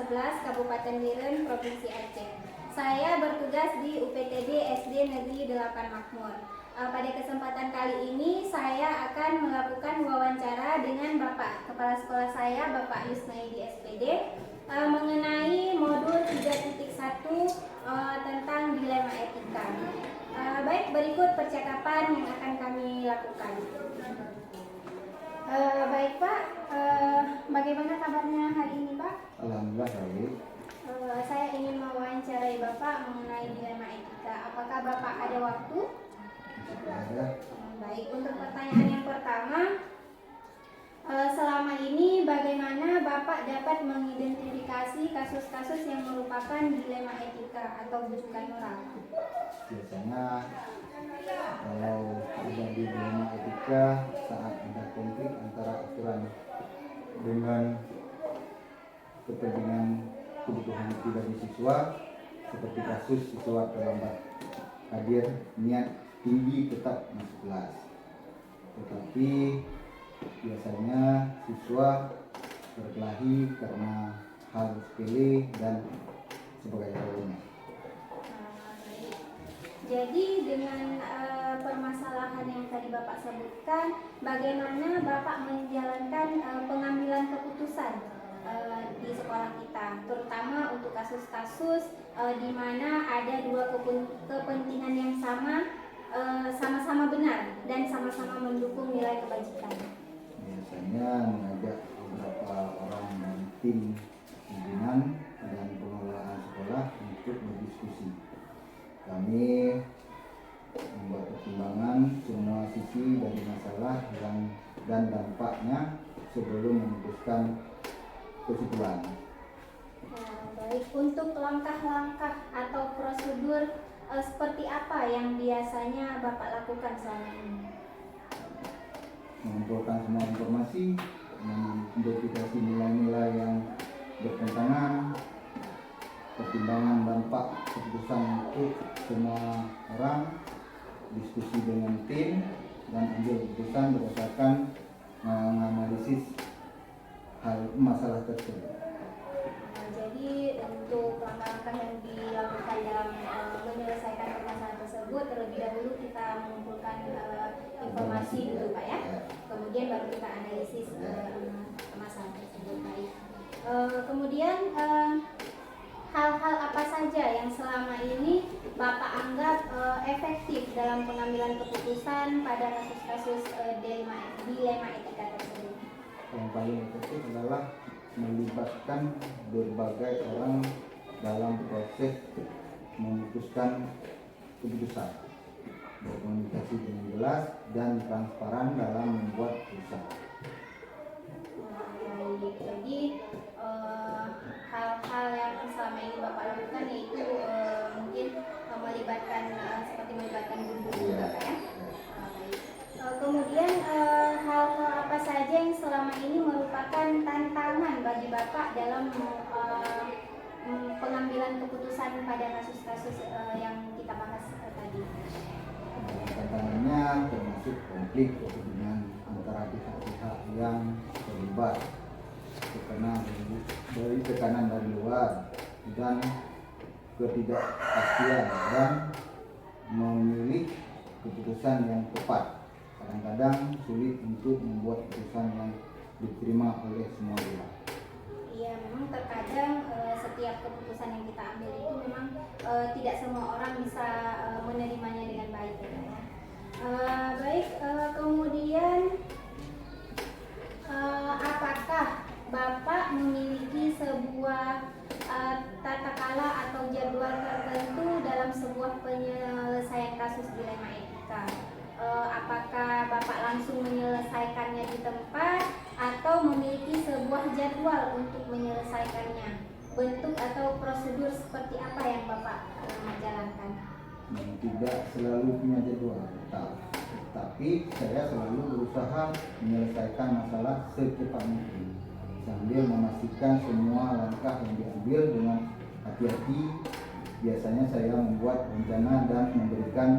11 Kabupaten Biren, Provinsi Aceh. Saya bertugas di UPTD SD Negeri 8 Makmur. Pada kesempatan kali ini saya akan melakukan wawancara dengan Bapak Kepala Sekolah saya, Bapak Yusnaidi SPD, mengenai modul 3.1 tentang dilema etika. Baik, berikut percakapan yang akan kami lakukan. Baik Pak, bagaimana kabarnya hari ini Pak? Alhamdulillah baik. Saya ingin mewawancarai Bapak mengenai dilema etika. Apakah Bapak ada waktu? Ada. Baik, untuk pertanyaan yang pertama, selama ini bagaimana Bapak dapat mengidentifikasi kasus-kasus yang merupakan dilema etika atau bujukan moral? Biasanya kalau terjadi dilema etika saat ada konflik antara aturan dengan kepentingan kebutuhan pribadi siswa, seperti kasus siswa terlambat hadir, niat tinggi tetap masuk kelas, tetapi biasanya siswa berkelahi karena hal sepele dan sebagainya. Jadi dengan permasalahan yang tadi Bapak sebutkan, bagaimana Bapak menjalankan pengambilan keputusan di sekolah kita, terutama untuk kasus-kasus di mana ada dua kepentingan yang sama-sama benar dan sama-sama mendukung nilai kebajikan. Biasanya mengajak beberapa orang dari tim pimpinan dan pengelolaan sekolah untuk berdiskusi. Kami membuat pertimbangan semua sisi dari masalah dan dampaknya sebelum memutuskan kesimpulan. Baik, untuk langkah-langkah atau prosedur seperti apa yang biasanya Bapak lakukan selama ini? Mengumpulkan semua informasi, mengidentifikasi nilai-nilai yang bertentangan, pertimbangan dampak keputusan untuk semua orang, diskusi dengan tim, dan ambil keputusan berdasarkan menganalisis hal masalah tersebut. Jadi untuk langkah-langkah yang dilakukan dalam menyelesaikan permasalahan tersebut, terlebih dahulu kita mengumpulkan informasi dulu Pak ya, kemudian baru kita analisis masalah tersebut. Baik. Kemudian hal-hal apa saja yang selama ini Bapak anggap efektif dalam pengambilan keputusan pada kasus-kasus dilema etika tersebut? Yang paling efektif adalah melibatkan berbagai orang dalam proses memutuskan keputusan, berkomunikasi dengan jelas dan transparan dalam membuat keputusan. Jadi hal-hal yang selama ini Bapak lakukan yaitu mungkin seperti melibatkan guru-guru Bapak ya. Kemudian hal-hal apa saja yang selama ini merupakan tantangan bagi Bapak dalam pengambilan keputusan pada kasus-kasus yang kita bahas tadi? Tantangannya termasuk konflik kepentingan antara pihak-pihak yang terlibat, tekanan dari luar, dan ketidakpastian dan memilih keputusan yang tepat. Kadang-kadang sulit untuk membuat keputusan yang diterima oleh semua pihak. Iya, memang terkadang setiap keputusan yang kita ambil itu memang tidak semua orang bisa menerimanya dengan baik. Ya. Baik, kemudian apakah Bapak memiliki sebuah tata kala atau jadwal tertentu dalam sebuah penyelesaian kasus dilema etika? Apakah Bapak langsung menyelesaikannya di tempat atau memiliki sebuah jadwal untuk menyelesaikannya? Bentuk atau prosedur seperti apa yang Bapak jalankan? Tidak selalu punya jadwal tetap, tetapi saya selalu berusaha menyelesaikan masalah secepat mungkin sambil memastikan semua langkah yang diambil dengan hati-hati. Biasanya saya membuat rencana dan memberikan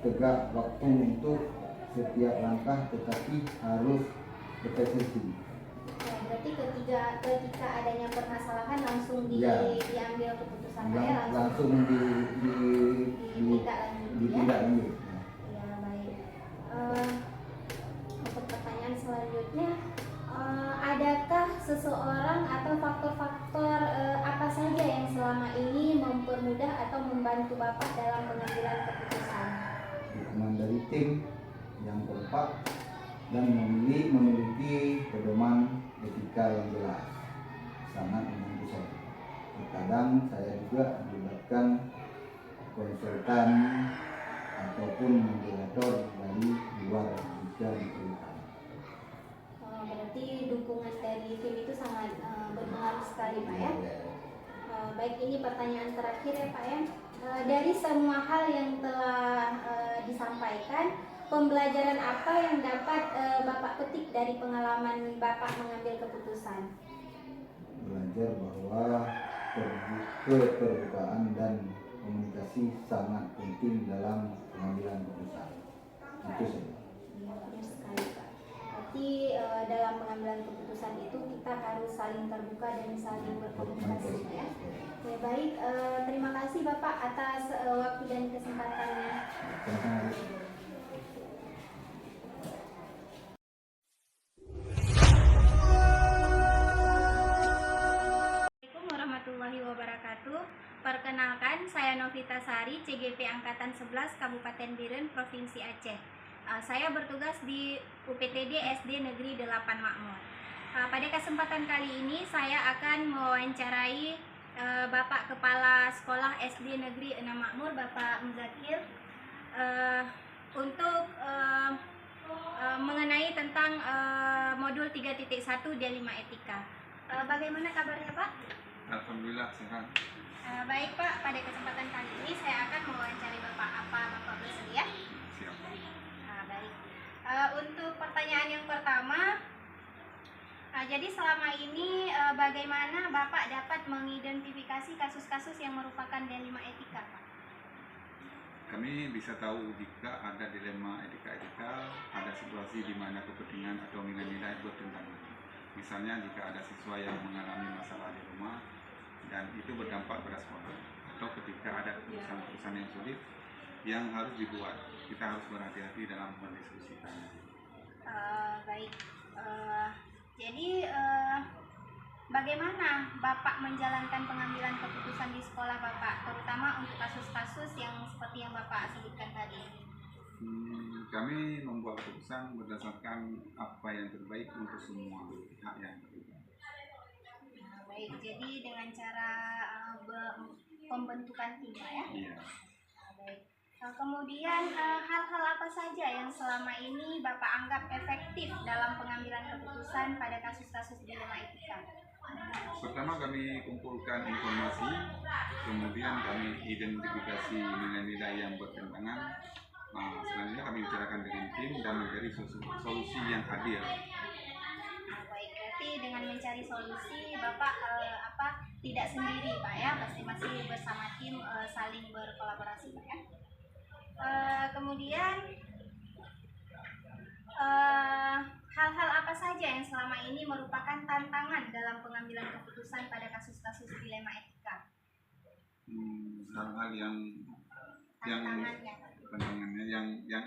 tegak waktu untuk setiap langkah, tetapi harus berpresisi. berarti ketika adanya permasalahan langsung Ya. diambil keputusan ya, langsung ditindaklanjuti. Ya, baik. Untuk pertanyaan selanjutnya, adakah seseorang atau faktor-faktor apa saja yang selama ini mempermudah atau membantu Bapak dalam pengambilan keputusan? Dukungan dari tim yang kompak dan memiliki pedoman etika yang jelas sangat membantu saya. Terkadang saya juga melibatkan konsultan ataupun moderator dari luar jika diperlukan. Berarti dukungan dari tim itu sangat berpengaruh sekali Pak ya. Baik, ini pertanyaan terakhir ya Pak ya. Dari semua hal yang telah disampaikan, pembelajaran apa yang dapat Bapak petik dari pengalaman Bapak mengambil keputusan? Belajar bahwa keterbukaan dan komunikasi sangat penting dalam pengambilan keputusan. Itu saja. Benar sekali Pak. Berarti dalam pengambilan keputusan itu kita harus saling terbuka dan saling berkomunikasi ya. Ya baik, terima kasih Bapak atas waktu dan kesempatannya. Assalamualaikum warahmatullahi wabarakatuh. Perkenalkan, saya Novita Sari, CGP Angkatan 11 Kabupaten Biren, Provinsi Aceh. Saya bertugas di UPTD SD Negeri 8 Makmur. Pada kesempatan kali ini saya akan mewawancarai Bapak Kepala Sekolah SD Negeri 6 Makmur, Bapak Muzakir, untuk mengenai tentang modul 3.1 D5 Etika. Bagaimana kabarnya Pak? Alhamdulillah sehat. Baik Pak, pada kesempatan kali ini saya akan mewawancari Bapak. Apa Bapak bersedia? Siap. Baik. Untuk pertanyaan yang pertama, jadi selama ini bagaimana Bapak dapat mengidentifikasi kasus-kasus yang merupakan dilema etika, Pak? Kami bisa tahu jika ada dilema etika, ada situasi di mana kepentingan atau nilai-nilai bertentangan. Misalnya jika ada siswa yang mengalami masalah di rumah dan itu berdampak pada sekolah, atau ketika ada keputusan-keputusan yang sulit yang harus dibuat, kita harus berhati-hati dalam mendiskusikannya. Baik. Jadi bagaimana Bapak menjalankan pengambilan keputusan di sekolah Bapak, terutama untuk kasus-kasus yang seperti yang Bapak sebutkan tadi? Kami membuat keputusan berdasarkan apa yang terbaik untuk semua pihak yang terlibat. Baik, jadi dengan cara pembentukan tim ya? Iya. Baik. Kemudian hal-hal apa saja yang selama ini Bapak anggap efektif dalam pengambilan keputusan pada kasus-kasus dilema etika? Pertama kami kumpulkan informasi, kemudian kami identifikasi nilai-nilai yang bertentangan. Selanjutnya kami bicarakan dengan tim dan mencari solusi yang adil. Baik, berarti dengan mencari solusi Bapak tidak sendiri Pak ya, pasti masih bersama tim saling berkolaborasi Pak ya. Kemudian hal-hal apa saja yang selama ini merupakan tantangan dalam pengambilan keputusan pada kasus-kasus dilema etika? Hal-hal yang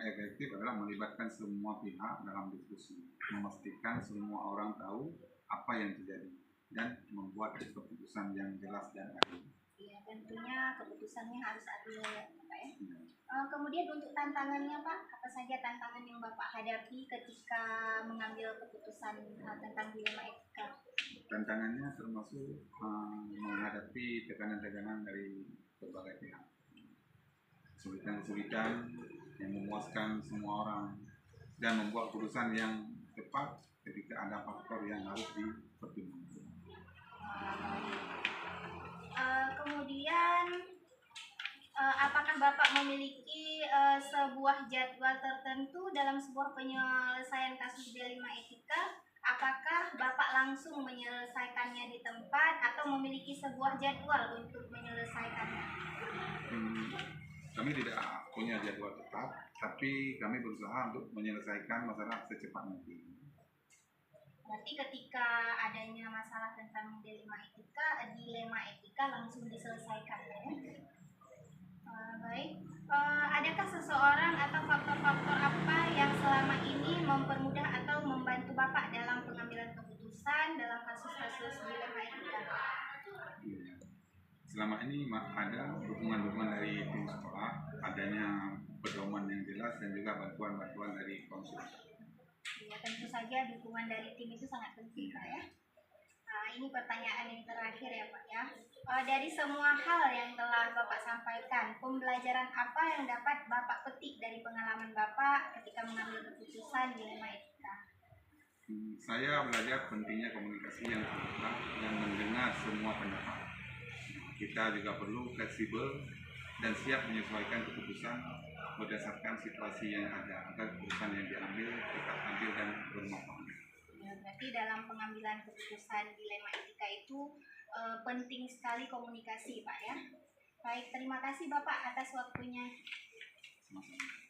efektif adalah melibatkan semua pihak dalam diskusi, memastikan semua orang tahu apa yang terjadi dan membuat keputusan yang jelas dan adil. Iya, tentunya keputusannya harus adil ya Pak ya. Kemudian untuk tantangannya Pak, apa saja tantangan yang Bapak hadapi ketika mengambil keputusan tentang dilema etika? Tantangannya termasuk menghadapi tekanan-tekanan dari berbagai pihak, kesulitan-kesulitan yang memuaskan semua orang, dan membuat keputusan yang tepat ketika ada faktor yang harus dipertimbangkan. Kemudian apakah Bapak memiliki sebuah jadwal tertentu dalam sebuah penyelesaian kasus dilema etika? Apakah Bapak langsung menyelesaikannya di tempat atau memiliki sebuah jadwal untuk menyelesaikannya? Kami tidak punya jadwal tetap, tapi kami berusaha untuk menyelesaikan masalah secepat mungkin. Berarti ketika adanya masalah tentang dilema etika langsung diselesaikan ya. Baik, adakah seseorang atau faktor-faktor apa yang selama ini mempermudah atau membantu Bapak dalam pengambilan keputusan dalam kasus-kasus dilema etika? Selama ini ada dukungan-dukungan dari tim sekolah, adanya pedoman yang jelas dan juga bantuan-bantuan dari konselor. Ya, tentu saja dukungan dari tim itu sangat penting Pak ya. Ini pertanyaan yang terakhir ya Pak ya. Dari semua hal yang telah Bapak sampaikan, pembelajaran apa yang dapat Bapak petik dari pengalaman Bapak ketika mengambil keputusan dilema etika? Saya belajar pentingnya komunikasi yang terbuka dan mendengar semua pendapat. Kita juga perlu fleksibel dan siap menyesuaikan keputusan berdasarkan situasi yang ada agar keputusan yang diambil tetap adil dan bermanfaat. Ya, berarti dalam pengambilan keputusan dilema etika itu penting sekali komunikasi Pak ya. Baik, terima kasih Bapak atas waktunya. Sama-sama.